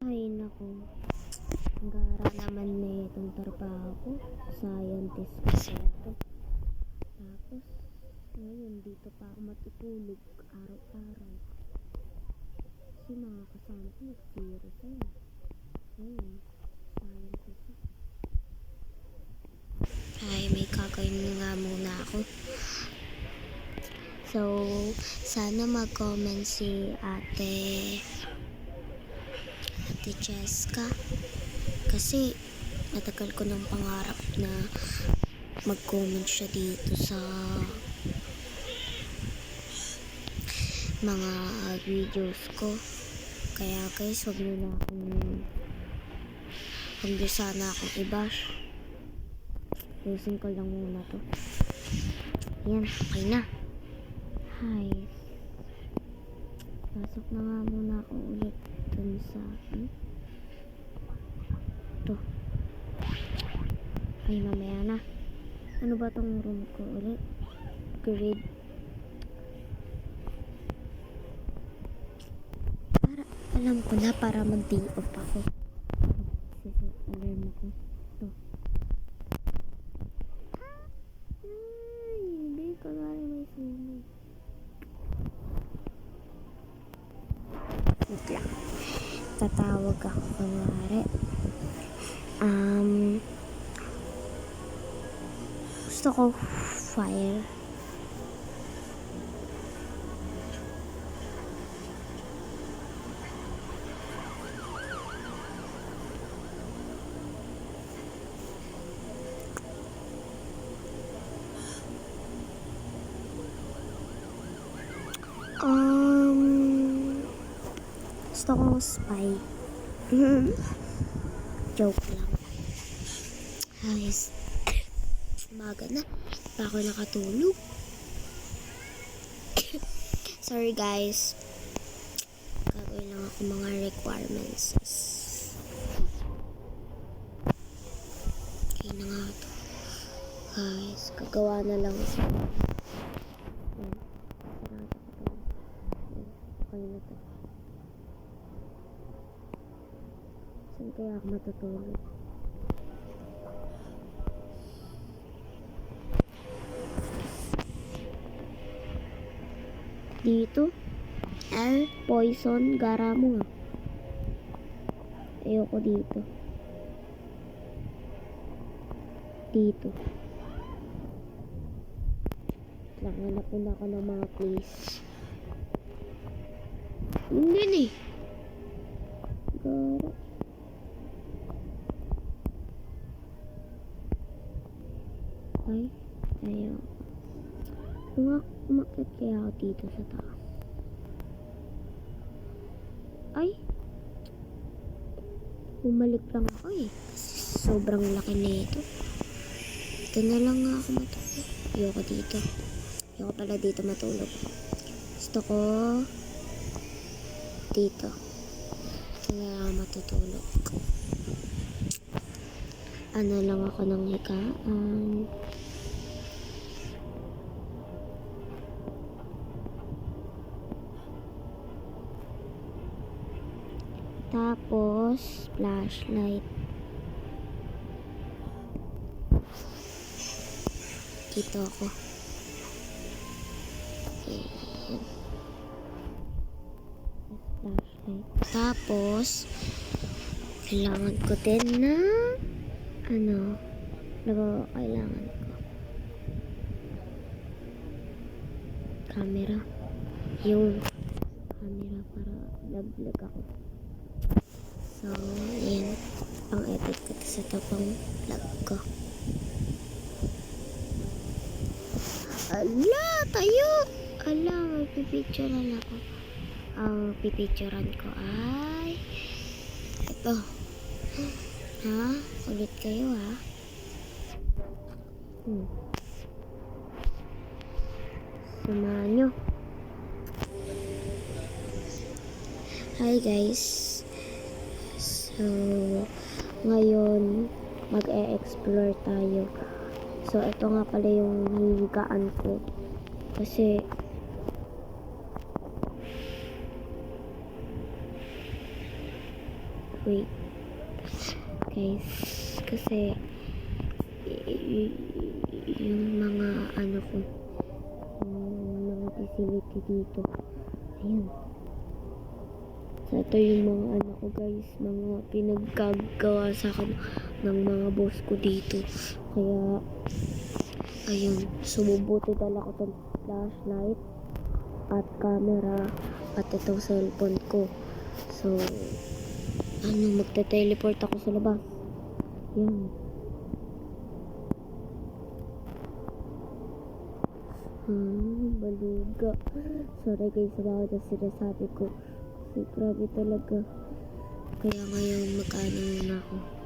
Ay naku, gara naman na itong trabaho ko. Scientist kasi ako. Tapos, ngayon dito pa ako matutulog araw-araw. Kasi mga kasama ko nag-zero sa'yo. Ngayon, scientist ako. Ay, may kakain nga muna ako. So, sana mag-comment si Ate Cheska. Kasi, natagal ko ng pangarap na mag-comment siya dito sa mga videos ko. Kaya guys, wag niyo sana akong i-bash. Ayusin ko lang muna to. Yan, okay na. Hi. Pasok na nga muna ako ulit dun sa to. Ay, mamaya na. Ano ba tong room ko ulit? Grade. Para, alam ko na, para mag-day off ako. Set alarm ako. To. Ay, hindi ko nga rin may sunog. Wait lang. Tatawag ako kunwari. Gusto ko fire. Gusto kong spy. Joke lang. Guys, umaga na. Pa ako nakatulog. Sorry guys. Gagawin lang ako mga requirements. Okay na nga ito. Guys, gagawa na lang ito. Okay na ito. Saan kaya ako matutulog? Dito? Poison, gara mo nga. Ayoko dito. Dito. Lang, hanap na ako ng mga place. Hindi eh. Gara. Ay, ayaw. Umakit kaya ako dito sa taas. Ay, bumalik lang ako eh. Kasi sobrang laki nito. Ito na lang nga ako matulog. Ayoko dito. Ayoko pala dito matulog. Gusto ko dito. Ito na lang ako matutulog. Ano lang ako ng higaan. Tapos, flashlight. Dito ako. Ayan. Flashlight. Tapos, kailangan ko din na kailangan ko camera. Yung camera para vlog ako. So, ayan. Pang-edit ko sa tapang vlog ko. Ala, tayo! Ala, magpipicturean ako. Ang pipicturean ko ay ito. Ha? Ulit kayo ha? Samahan nyo. Hi guys. So, ngayon, mag-e-explore tayo. So, ito nga pala yung hihigaan ko. Kasi, Wait. Guys, kasi yung mga ano ko, yung mga facility dito. Ayun. So, ito yung mga anak ko guys, mga pinagkagawa sa akin ng mga boss ko dito. Kaya, ayun, sumubuti dala ko itong flashlight at camera at itong cellphone ko. So, magte-teleport ako sa labas. Yan. Baluga. Sorry guys, sa bawat na sinasabi ko. Kasi grabe talaga. Kaya ngayon mag-ano na ako.